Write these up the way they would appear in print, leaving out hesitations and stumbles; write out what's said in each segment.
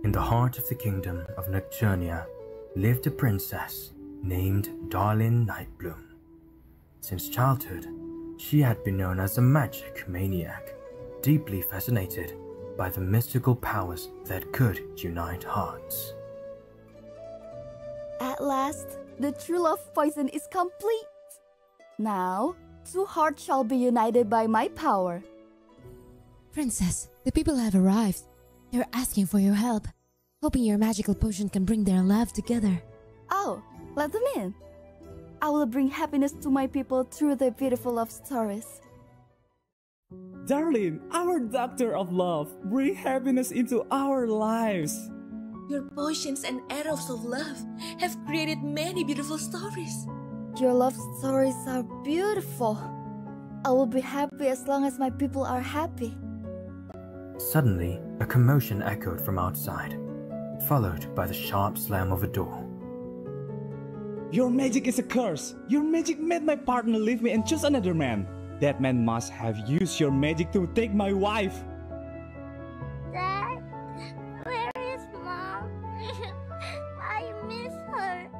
In the heart of the kingdom of Nocturnia lived a princess named Darlin Nightbloom. Since childhood, she had been known as a magic maniac, deeply fascinated by the mystical powers that could unite hearts. At last, the true love poison is complete. Now, two hearts shall be united by my power. Princess, the people have arrived. They're asking for your help, hoping your magical potion can bring their love together. Oh, let them in. I will bring happiness to my people through their beautiful love stories. Darling, our doctor of love, bring happiness into our lives. Your potions and arrows of love have created many beautiful stories. Your love stories are beautiful. I will be happy as long as my people are happy. Suddenly, a commotion echoed from outside, followed by the sharp slam of a door. Your magic is a curse. Your magic made my partner leave me and choose another man. That man must have used your magic to take my wife. Dad, where is Mom? I miss her.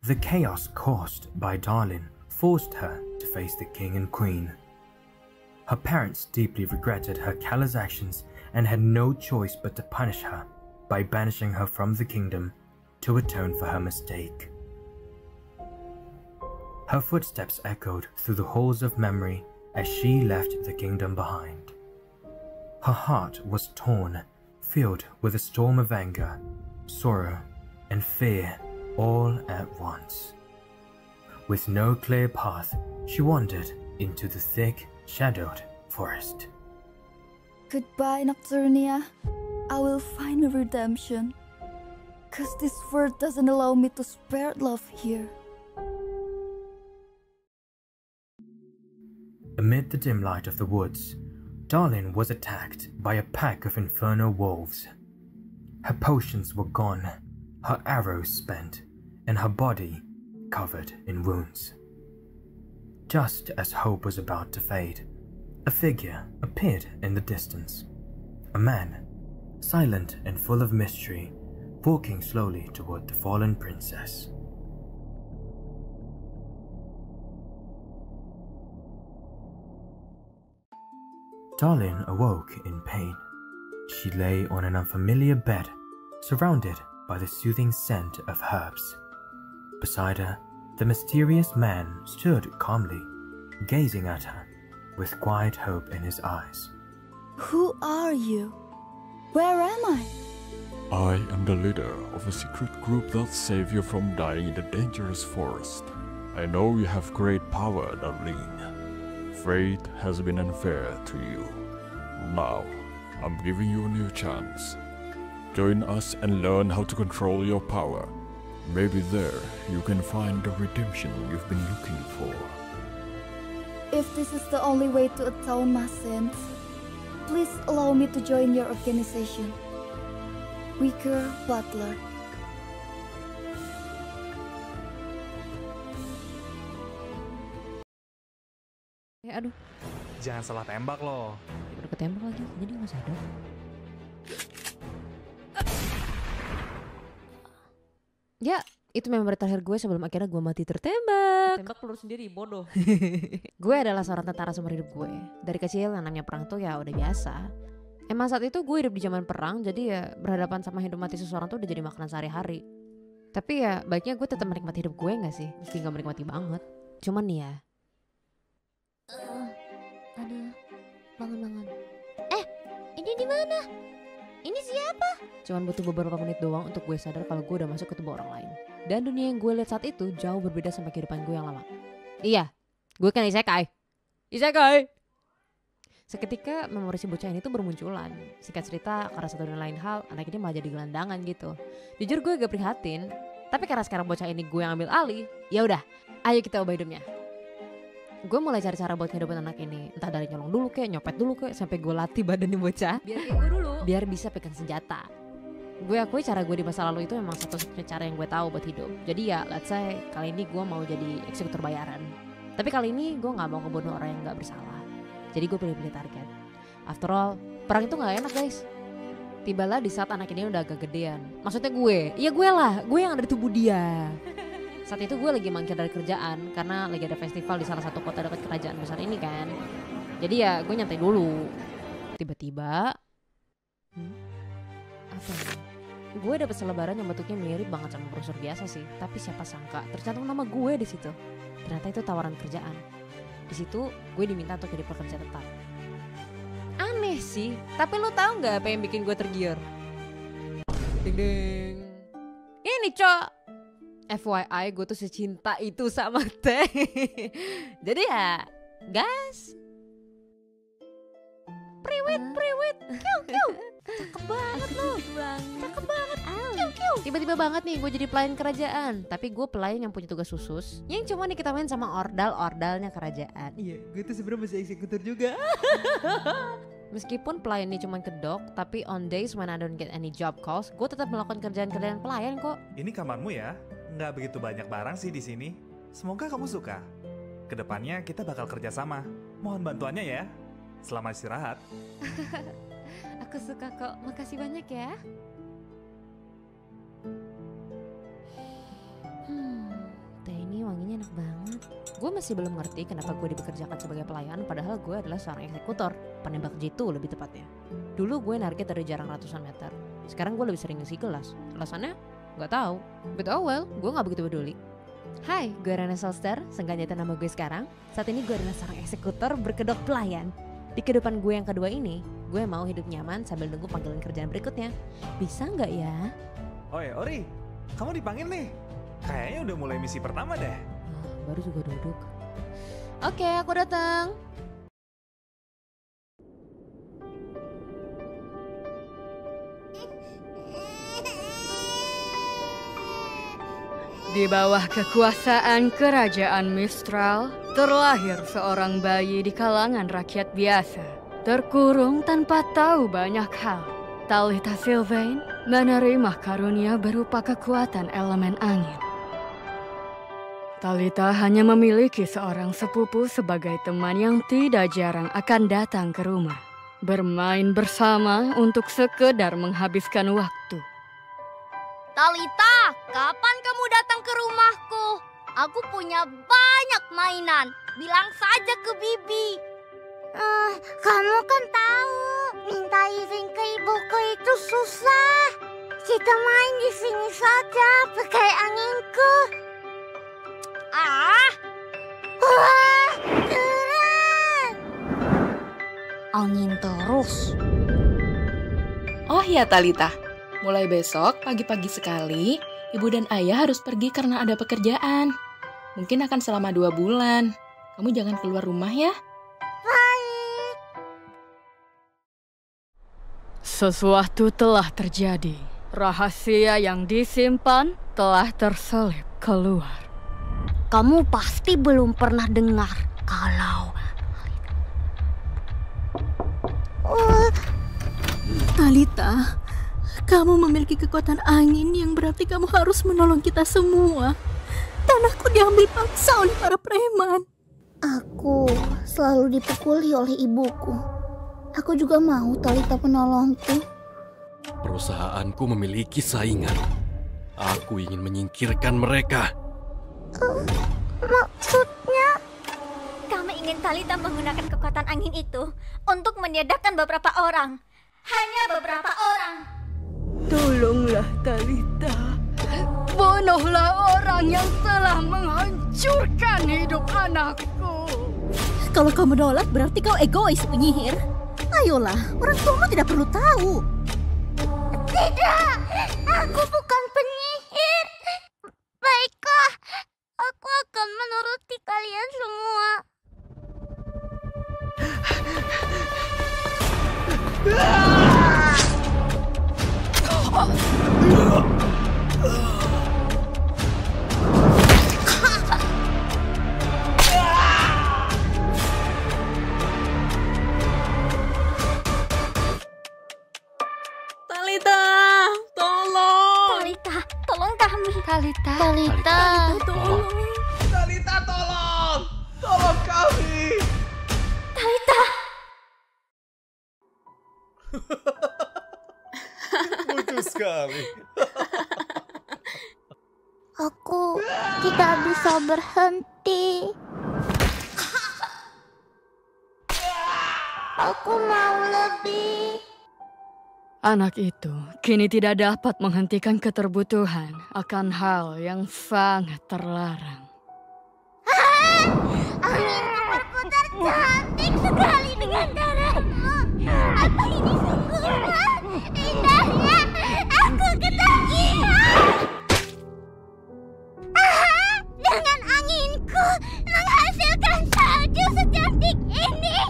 The chaos caused by Darlin forced her to face the king and queen. Her parents deeply regretted her callous actions and had no choice but to punish her by banishing her from the kingdom to atone for her mistake. Her footsteps echoed through the halls of memory as she left the kingdom behind. Her heart was torn, filled with a storm of anger, sorrow, and fear all at once. With no clear path, she wandered into the thick, shadowed forest. Goodbye, Nocturnia. I will find a redemption. 'Cause this world doesn't allow me to spread love here. Amid the dim light of the woods, Darlin was attacked by a pack of inferno wolves. Her potions were gone, her arrows spent, and her body covered in wounds. Just as hope was about to fade, a figure appeared in the distance. A man, silent and full of mystery, walking slowly toward the fallen princess. Darlin awoke in pain. She lay on an unfamiliar bed, surrounded by the soothing scent of herbs. Beside her, the mysterious man stood calmly, gazing at her with quiet hope in his eyes. Who are you? Where am I? I am the leader of a secret group that save you from dying in the dangerous forest. I know you have great power, Darlene. Fate has been unfair to you. Now, I'm giving you a new chance. Join us and learn how to control your power. Maybe there you can find the redemption you've been looking for. If this is the only way to atone my sins, please allow me to join your organization. Weaker Butler. Ya aduh, Jangan salah tembak loh. udah ketembak lagi, jadi nggak sadar. Ya, itu memori terakhir gue sebelum akhirnya gue mati tertembak. Tembak peluru sendiri, bodoh. Gue adalah seorang tentara seumur hidup gue. Dari kecil yang namanya perang tuh ya udah biasa. Emang saat itu gue hidup di zaman perang, jadi ya berhadapan sama hidup mati seseorang tuh udah jadi makanan sehari-hari. Tapi ya baiknya gue tetap menikmati hidup gue gak sih? Meski gak menikmati banget. Cuman nih ya. Aduh, bangun. Ini di mana? Ini siapa? Cuman butuh beberapa menit doang untuk gue sadar kalau gue udah masuk ke tubuh orang lain. Dan dunia yang gue lihat saat itu jauh berbeda sama kehidupan gue yang lama. Iya, gue kan isekai. Seketika memori si bocah ini tuh bermunculan. Singkat cerita, karena satu dan lain hal, anak ini malah jadi gelandangan gitu. Jujur gue agak prihatin, tapi karena sekarang bocah ini gue yang ambil alih, ya udah, ayo kita ubah hidupnya. Gue mulai cari cara buat ngehidupin anak ini, entah dari nyolong dulu kayak, nyopet dulu kayak, sampai gue latih badannya bocah. Biar kayak gue dulu. Biar bisa pegang senjata. Gue akui cara gue di masa lalu itu memang satu-satunya cara yang gue tahu buat hidup. Jadi ya, let's say kali ini gue mau jadi eksekutor bayaran. Tapi kali ini gue nggak mau ngebunuh orang yang nggak bersalah. Jadi gue pilih-pilih target. After all, perang itu gak enak guys. Tibalah di saat anak ini udah agak gedean. Maksudnya gue, iya gue lah, gue yang ada di tubuh dia. Saat itu gue lagi mangkir dari kerjaan karena lagi ada festival di salah satu kota dekat kerajaan besar ini kan. Jadi ya gue nyantai dulu. Tiba-tiba, apa ini? Gue dapet selebaran yang bentuknya mirip banget sama brosur biasa sih. Tapi siapa sangka tercantum nama gue di situ. Ternyata itu tawaran kerjaan. Di situ gue diminta untuk jadi pekerja tetap. Aneh sih, tapi lo tahu nggak apa yang bikin gue tergiur? Ding ding. Ini cok. FYI gue tuh secinta itu sama teh. Jadi ya, gas. Priwit. Kiu. Cakep banget lo. Cakep banget. Kiu. Tiba-tiba banget nih gue jadi pelayan kerajaan. Tapi gue pelayan yang punya tugas khusus. Yang cuma diketawain sama ordal-ordalnya kerajaan. Iya, gue tuh sebenarnya masih eksekutor juga. Meskipun pelayan ini cuma kedok, tapi on days when I don't get any job calls, gue tetap melakukan kerjaan-kerjaan pelayan kok. Ini kamarmu ya? Nggak begitu banyak barang sih di sini. Semoga kamu suka. Kedepannya kita bakal kerja sama. Mohon bantuannya ya. Selamat istirahat. Aku suka kok, makasih banyak ya. Teh ini wanginya enak banget. Gue masih belum ngerti kenapa gue dipekerjakan sebagai pelayan, padahal gue adalah seorang eksekutor, penembak jitu lebih tepatnya. Dulu gue narget dari jarak ratusan meter, sekarang gue lebih sering ngisi gelas. Alasannya? Gak tahu. But oh well, gue gak begitu peduli. Hai, gue Rana Solster, sengaja nama gue sekarang. Saat ini gue adalah seorang eksekutor berkedok pelayan. Di kehidupan gue yang kedua ini, gue mau hidup nyaman sambil nunggu panggilan kerjaan berikutnya. Bisa gak ya? Oi, Ori, kamu dipanggil nih. Kayaknya udah mulai misi pertama deh. Baru juga duduk. Oke, aku datang. Di bawah kekuasaan kerajaan Mistral, terlahir seorang bayi di kalangan rakyat biasa. Terkurung tanpa tahu banyak hal. Talita Sylvain menerima karunia berupa kekuatan elemen angin. Talita hanya memiliki seorang sepupu sebagai teman yang tidak jarang akan datang ke rumah. Bermain bersama untuk sekedar menghabiskan waktu. Talita, kapan kamu datang ke rumahku? Aku punya banyak mainan. Bilang saja ke Bibi. Kamu kan tahu, minta izin ke ibuku itu susah. Kita main di sini saja pakai anginku. Wah, keren. Angin terus. Oh ya Talita, mulai besok pagi-pagi sekali, ibu dan ayah harus pergi karena ada pekerjaan. Mungkin akan selama 2 bulan. Kamu jangan keluar rumah ya. Baik. Sesuatu telah terjadi. Rahasia yang disimpan telah terselip keluar. Kamu pasti belum pernah dengar kalau Talita, kamu memiliki kekuatan angin yang berarti kamu harus menolong kita semua. Tanahku diambil paksa oleh para preman. Aku selalu dipukuli oleh ibuku. Aku juga mau Talita penolongku. Perusahaanku memiliki saingan. Aku ingin menyingkirkan mereka. Maksudnya? Kami ingin Talita menggunakan kekuatan angin itu untuk meniadakan beberapa orang. Hanya beberapa orang. Tolonglah Talita. Bunuhlah orang yang telah menghancurkan hidup anakku. Kalau kamu menolak berarti kau egois, penyihir. Ayolah, orang tuamu tidak perlu tahu. Tidak, aku bukan penyihir. Baiklah, aku akan menuruti kalian semua. Talita, tolong. Talita, tolong kami. Talita, tolong. Talita, tolong. Tolong kami. Talita. Lucu sekali. Aku tidak bisa berhenti. Aku mau lebih. Anak itu kini tidak dapat menghentikan keterbutuhan akan hal yang sangat terlarang. Anginmu berputar cantik sekali dengan darahmu. Apa ini sungguh indahnya? Aku ketagihan. Dengan anginku menghasilkan salju secantik ini.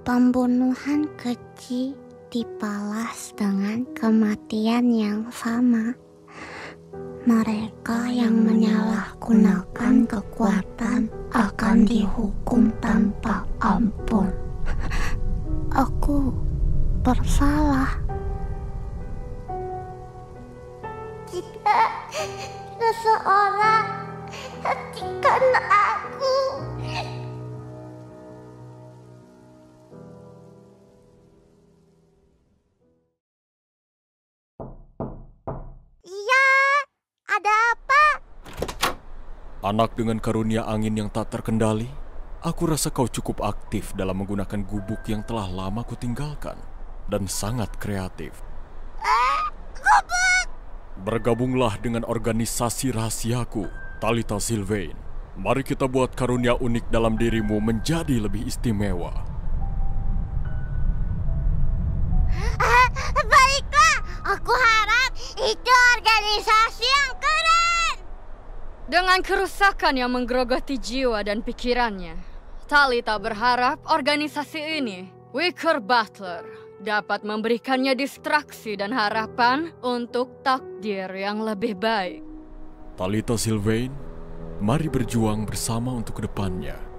Pembunuhan keji dibalas dengan kematian yang sama. Mereka yang menyalahgunakan kekuatan akan dihukum tanpa ampun. Aku bersalah. Jika seseorang hentikan aku. Iya, ada apa? Anak dengan karunia angin yang tak terkendali, aku rasa kau cukup aktif dalam menggunakan gubuk yang telah lama kutinggalkan dan sangat kreatif. Gubuk! Bergabunglah dengan organisasi rahasiaku, Talita Sylvain. Mari kita buat karunia unik dalam dirimu menjadi lebih istimewa. Baiklah, aku harap itu organisasi yang keren. Dengan kerusakan yang menggerogoti jiwa dan pikirannya, Talita berharap organisasi ini, Wicker Butler, dapat memberikannya distraksi dan harapan untuk takdir yang lebih baik. Talita Sylvain, mari berjuang bersama untuk kedepannya.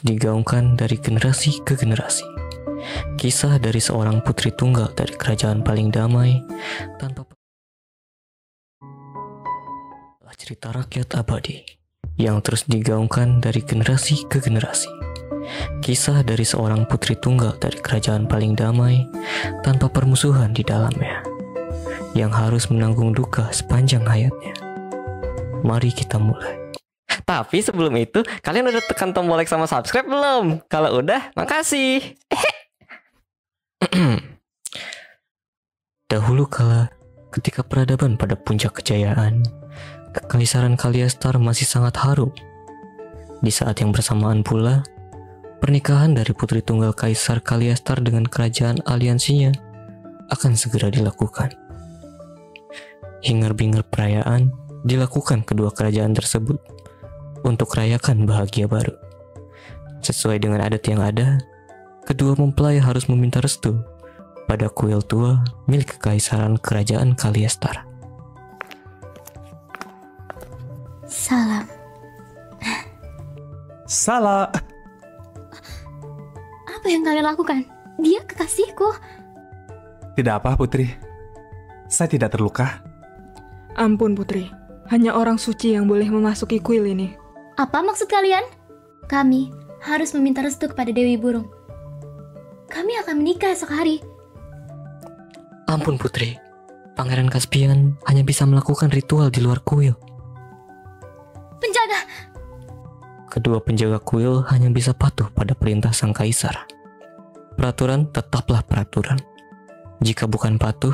Digaungkan dari generasi ke generasi. Kisah dari seorang putri tunggal dari kerajaan paling damai tanpa cerita rakyat abadi yang terus digaungkan dari generasi ke generasi. Kisah dari seorang putri tunggal dari kerajaan paling damai tanpa permusuhan di dalamnya, yang harus menanggung duka sepanjang hayatnya. Mari kita mulai. Tapi sebelum itu, kalian udah tekan tombol like sama subscribe belum? Kalau udah, makasih. Dahulu kala, ketika peradaban pada puncak kejayaan, Kekaisaran Kaliastar masih sangat harum. Di saat yang bersamaan pula, pernikahan dari putri tunggal Kaisar Kaliastar dengan kerajaan aliansinya akan segera dilakukan. Hingar-bingar perayaan dilakukan kedua kerajaan tersebut untuk rayakan bahagia baru. Sesuai dengan adat yang ada, kedua mempelai harus meminta restu pada kuil tua milik Kekaisaran Kerajaan Kaliastar. Salam. Salah. Apa yang kalian lakukan? Dia kekasihku. Tidak apa, Putri. Saya tidak terluka. Ampun, Putri. Hanya orang suci yang boleh memasuki kuil ini. Apa maksud kalian? Kami harus meminta restu kepada Dewi Burung. Kami akan menikah esok hari. Ampun Putri, Pangeran Caspian hanya bisa melakukan ritual di luar kuil. Penjaga! Kedua penjaga kuil hanya bisa patuh pada perintah sang kaisar. Peraturan tetaplah peraturan. Jika bukan patuh,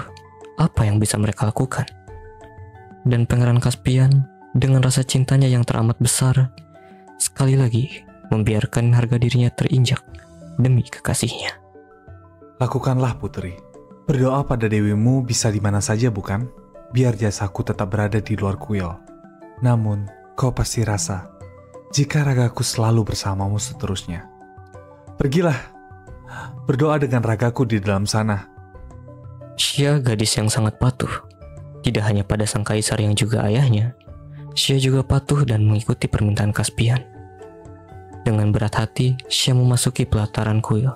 apa yang bisa mereka lakukan? Dan Pangeran Caspian dengan rasa cintanya yang teramat besar, sekali lagi membiarkan harga dirinya terinjak demi kekasihnya. Lakukanlah, Putri. Berdoa pada dewimu bisa di mana saja, bukan? Biar jasaku tetap berada di luar kuil. Namun, kau pasti rasa, jika ragaku selalu bersamamu seterusnya. Pergilah, berdoa dengan ragaku di dalam sana. Xia gadis yang sangat patuh. Tidak hanya pada sang kaisar yang juga ayahnya, Xia juga patuh dan mengikuti permintaan Caspian. Dengan berat hati, Xia memasuki pelataran kuil.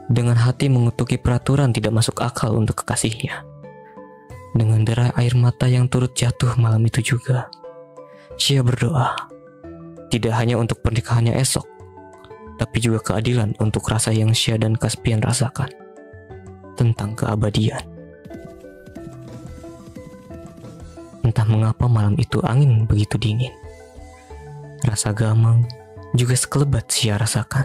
Dengan hati mengutuki peraturan tidak masuk akal untuk kekasihnya. Dengan derai air mata yang turut jatuh malam itu juga, Xia berdoa, tidak hanya untuk pernikahannya esok, tapi juga keadilan untuk rasa yang Xia dan Caspian rasakan, tentang keabadian. Entah mengapa malam itu angin begitu dingin. Rasa gamang juga sekelebat Xia rasakan.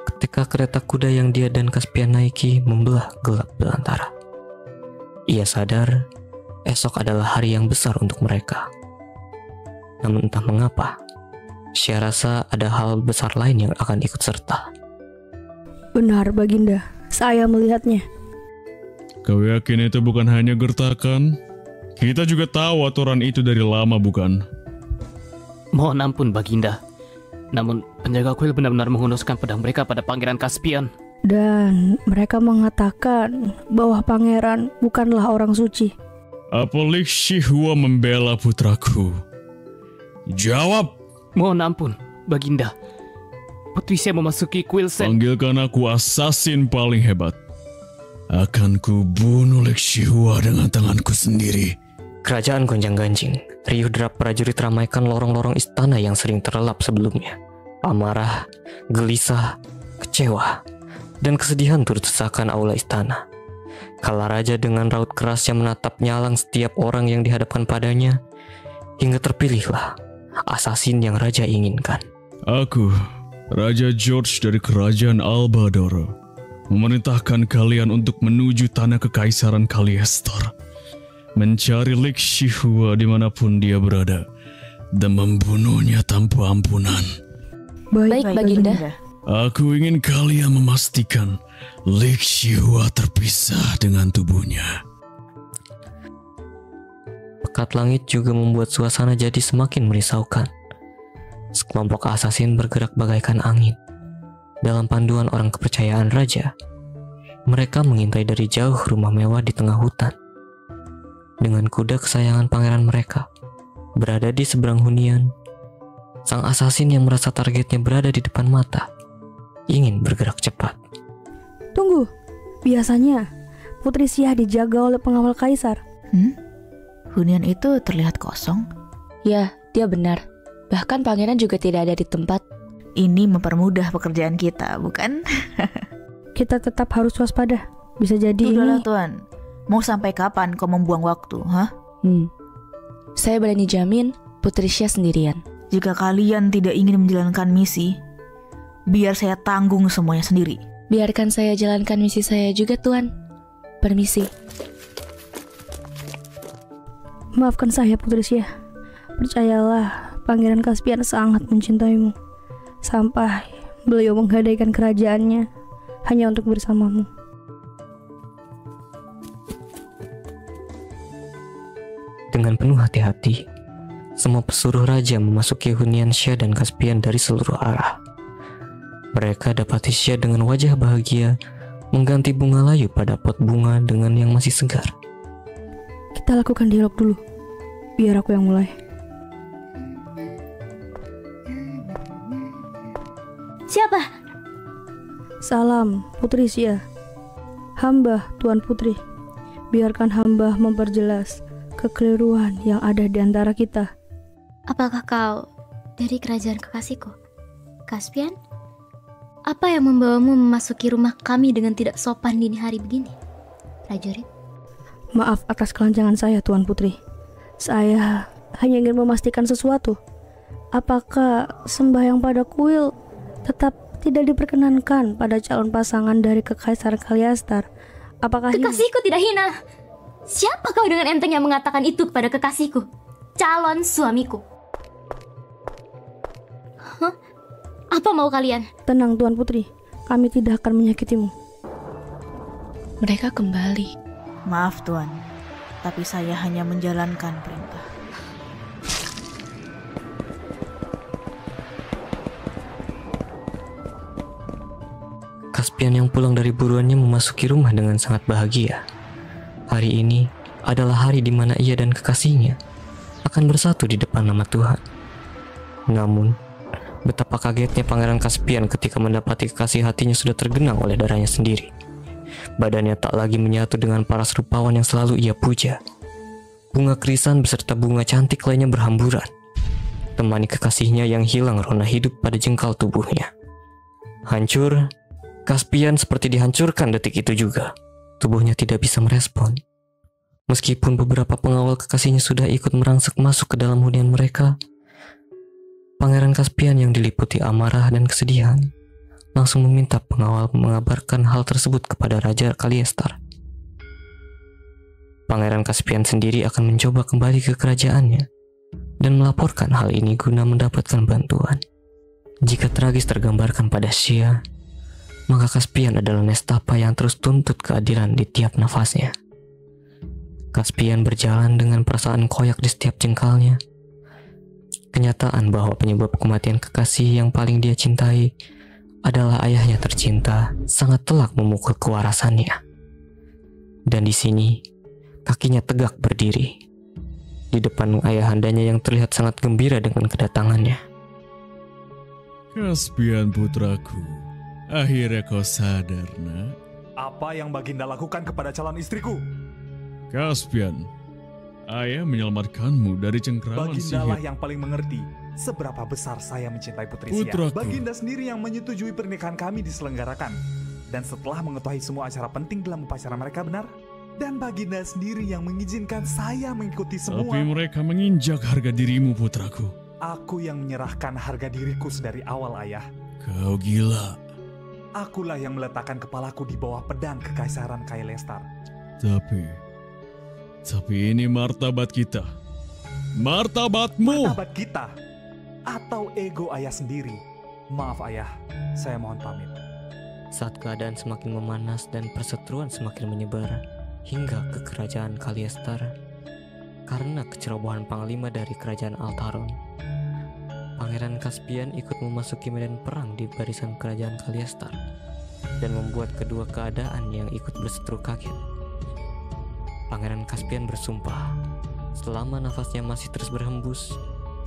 Ketika kereta kuda yang dia dan Caspian naiki membelah gelap belantara. Ia sadar esok adalah hari yang besar untuk mereka. Namun entah mengapa, Xia rasa ada hal besar lain yang akan ikut serta. Benar, Baginda. Saya melihatnya. Kau yakin itu bukan hanya gertakan? Kita juga tahu aturan itu dari lama, bukan? Mohon ampun, Baginda. Namun, penjaga kuil benar-benar menghunuskan pedang mereka pada Pangeran Caspian. Dan mereka mengatakan bahwa pangeran bukanlah orang suci. Apa Lik Shihua membela putraku? Jawab! Mohon ampun, Baginda. Putri saya memasuki kuil Sen. Panggilkan aku asasin paling hebat. Akan ku bunuh Lik Shihua dengan tanganku sendiri. Kerajaan gonjang-ganjing, riuh derap prajurit ramaikan lorong-lorong istana yang sering terlelap sebelumnya. Amarah, gelisah, kecewa, dan kesedihan turut sesakan aula istana. Kala raja dengan raut kerasnya menatap nyalang setiap orang yang dihadapkan padanya, hingga terpilihlah asasin yang raja inginkan. Aku, Raja George dari Kerajaan Albadoro, memerintahkan kalian untuk menuju tanah kekaisaran Kaliestor, mencari Lik Shihua dimanapun dia berada, dan membunuhnya tanpa ampunan. Baik, Baginda. Aku ingin kalian memastikan Lik Shihua terpisah dengan tubuhnya. Pekat langit juga membuat suasana jadi semakin merisaukan. Sekelompok asasin bergerak bagaikan angin. Dalam panduan orang kepercayaan raja, mereka mengintai dari jauh rumah mewah di tengah hutan. Dengan kuda kesayangan pangeran mereka berada di seberang hunian, sang asasin yang merasa targetnya berada di depan mata ingin bergerak cepat. Tunggu, biasanya Putri Xia dijaga oleh pengawal kaisar. Hunian itu terlihat kosong. Ya, dia benar. Bahkan pangeran juga tidak ada di tempat. Ini mempermudah pekerjaan kita, bukan? Kita tetap harus waspada. Bisa jadi Udahlah, ini... Tuan. Mau sampai kapan kau membuang waktu, hah? Saya berani jamin Putri Xia sendirian. Jika kalian tidak ingin menjalankan misi, biar saya tanggung semuanya sendiri. Biarkan saya jalankan misi saya juga, Tuan. Permisi. Maafkan saya, Putri Xia. Percayalah, Pangeran Caspian sangat mencintaimu. Sampai beliau menggadaikan kerajaannya hanya untuk bersamamu. Dengan penuh hati-hati, semua pesuruh raja memasuki hunian Xia dan Caspian dari seluruh arah. Mereka dapati Xia dengan wajah bahagia mengganti bunga layu pada pot bunga dengan yang masih segar. Kita lakukan dialog dulu. Biar aku yang mulai. Siapa? Salam, Putri Xia. Hamba, Tuan Putri. Biarkan hamba memperjelas kekeliruan yang ada di antara kita. Apakah kau dari kerajaan kekasihku, Caspian? Apa yang membawamu memasuki rumah kami dengan tidak sopan dini hari begini, prajurit? Maaf atas kelancangan saya, Tuan Putri. Saya hanya ingin memastikan sesuatu. Apakah sembahyang pada kuil tetap tidak diperkenankan pada calon pasangan dari Kekaisaran Kaliastar? Apakah kekasihku tidak hina? Siapa kau dengan enteng yang mengatakan itu kepada kekasihku, calon suamiku? Hah? Apa mau kalian? Tenang, Tuan Putri. Kami tidak akan menyakitimu. Mereka kembali. Maaf, Tuan. Tapi saya hanya menjalankan perintah. Caspian yang pulang dari buruannya memasuki rumah dengan sangat bahagia. Hari ini adalah hari di mana ia dan kekasihnya akan bersatu di depan nama Tuhan. Namun, betapa kagetnya Pangeran Caspian ketika mendapati kekasih hatinya sudah tergenang oleh darahnya sendiri. Badannya tak lagi menyatu dengan paras rupawan yang selalu ia puja. Bunga krisan beserta bunga cantik lainnya berhamburan, temani kekasihnya yang hilang rona hidup pada jengkal tubuhnya. Hancur, Caspian seperti dihancurkan detik itu juga. Tubuhnya tidak bisa merespon. Meskipun beberapa pengawal kekasihnya sudah ikut merangsek masuk ke dalam hunian mereka, Pangeran Caspian yang diliputi amarah dan kesedihan langsung meminta pengawal mengabarkan hal tersebut kepada Raja Kaliestar. Pangeran Caspian sendiri akan mencoba kembali ke kerajaannya dan melaporkan hal ini guna mendapatkan bantuan. Jika tragis tergambarkan pada Xia, maka Caspian adalah nestapa yang terus tuntut keadilan di tiap nafasnya. Caspian berjalan dengan perasaan koyak di setiap jengkalnya. Kenyataan bahwa penyebab kematian kekasih yang paling dia cintai adalah ayahnya tercinta sangat telak memukul kewarasannya. Dan di sini, kakinya tegak berdiri di depan ayahandanya yang terlihat sangat gembira dengan kedatangannya. Caspian putraku, akhirnya kau sadar, nak. Apa yang Baginda lakukan kepada calon istriku? Caspian, ayah menyelamatkanmu dari cengkraman Baginda lah sihir. yang paling mengerti seberapa besar saya mencintai Putri Xia. Putraku. Baginda sendiri yang menyetujui pernikahan kami diselenggarakan. Dan setelah mengetahui semua acara penting dalam upacara mereka benar, dan Baginda sendiri yang mengizinkan saya mengikuti semua. Tapi mereka menginjak harga dirimu, putraku. Aku yang menyerahkan harga diriku sedari awal, ayah. Kau gila. Akulah yang meletakkan kepalaku di bawah pedang Kekaisaran Kaliestar. Tapi ini martabat kita. Martabatmu. Martabat kita. Atau ego ayah sendiri. Maaf ayah, saya mohon pamit. Saat keadaan semakin memanas dan perseteruan semakin menyebar hingga ke kerajaan Kaliestar karena kecerobohan panglima dari kerajaan Altaron, Pangeran Caspian ikut memasuki medan perang di barisan kerajaan Kaliestar dan membuat kedua keadaan yang ikut berseteru kaget. Pangeran Caspian bersumpah, selama nafasnya masih terus berhembus,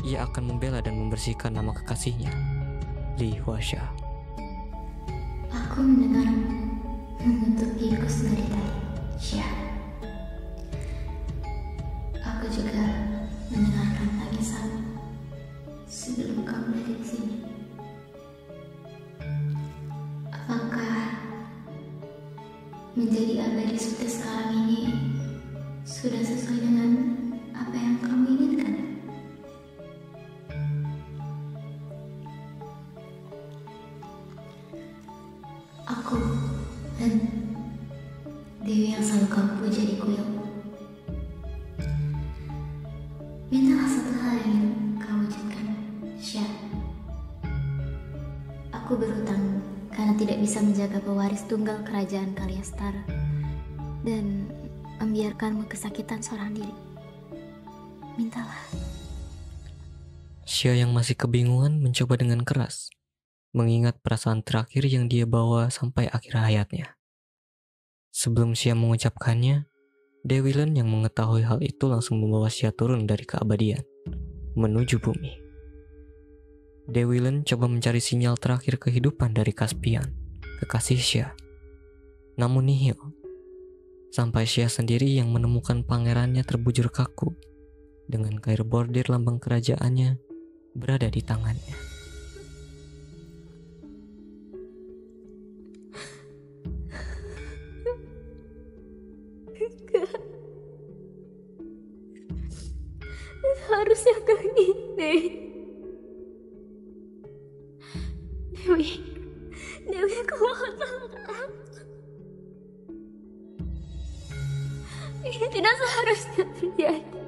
ia akan membela dan membersihkan nama kekasihnya, Li Huaxia. Aku mendengarmu mengutuk diriku sendiri tadi, Xia. Aku juga mendengarkan tangisanmu sebelum kamu dari di sini. Apakah menjadi abadi seperti sekarang ini sudah sesuai dengan apa yang kamu inginkan? Aku dan Dewi yang selalu kamu puja di kuil. Mintalah satu hal yang ingin kau wujudkan, Xia. Aku berhutang karena tidak bisa menjaga pewaris tunggal kerajaan Kaliestar dan membiarkanmu kesakitan seorang diri. Mintalah. Xia yang masih kebingungan mencoba dengan keras mengingat perasaan terakhir yang dia bawa sampai akhir hayatnya. Sebelum Xia mengucapkannya, Dewi Len yang mengetahui hal itu langsung membawa Xia turun dari keabadian menuju bumi. Dewi Len coba mencari sinyal terakhir kehidupan dari Caspian kekasih Xia. Namun nihil, sampai Xia sendiri yang menemukan pangerannya terbujur kaku dengan kain bordir lambang kerajaannya berada di tangannya. Harusnya kayak gini. Dewi aku mohon maaf. Ini tidak seharusnya terjadi.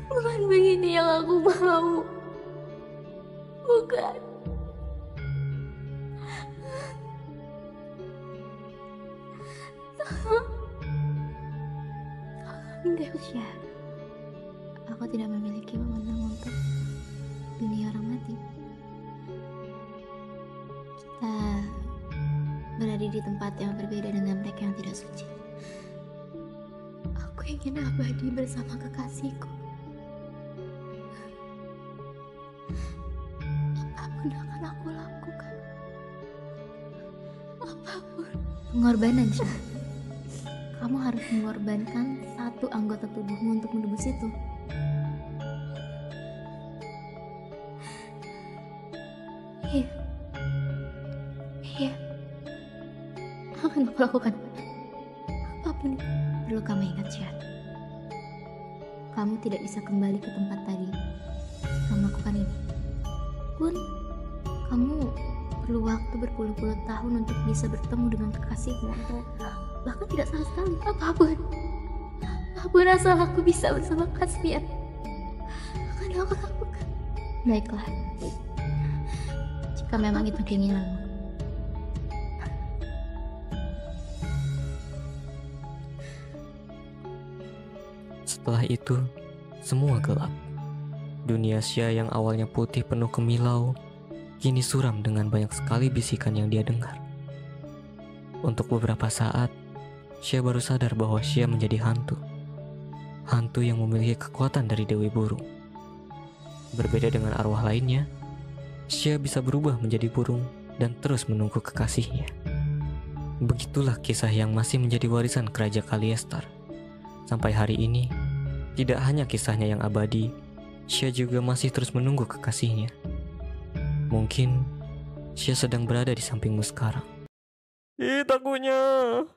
Bukan begini yang aku mau. Bukan. Dewi, aku tidak memiliki wewenang untuk dunia orang mati. Kita berada di tempat yang berbeda dengan mereka yang tidak suci. Aku ingin abadi bersama kekasihku. Apapun akan aku lakukan. Apapun. Pengorbanan, Syah. Kamu harus mengorbankan satu anggota tubuhmu untuk menebus itu. Iya. Akan aku lakukan. Apapun perlu kamu ingat, Syah. Kamu tidak bisa kembali ke tempat tadi kamu lakukan ini. Pun kamu perlu waktu berpuluh-puluh tahun untuk bisa bertemu dengan kekasihmu atau bahkan tidak sama sekali. Apapun asal aku bisa bersama Caspian akan aku lakukan. Baiklah, jika memang itu keinginanmu. Setelah itu, semua gelap. Dunia Xia yang awalnya putih penuh kemilau, kini suram dengan banyak sekali bisikan yang dia dengar. Untuk beberapa saat, Xia baru sadar bahwa Xia menjadi hantu. Hantu yang memiliki kekuatan dari Dewi Burung. Berbeda dengan arwah lainnya, Xia bisa berubah menjadi burung dan terus menunggu kekasihnya. Begitulah kisah yang masih menjadi warisan Kerajaan Kaliestar. Sampai hari ini, tidak hanya kisahnya yang abadi, Xia juga masih terus menunggu kekasihnya. Mungkin Xia sedang berada di sampingmu sekarang. Ih, takutnya.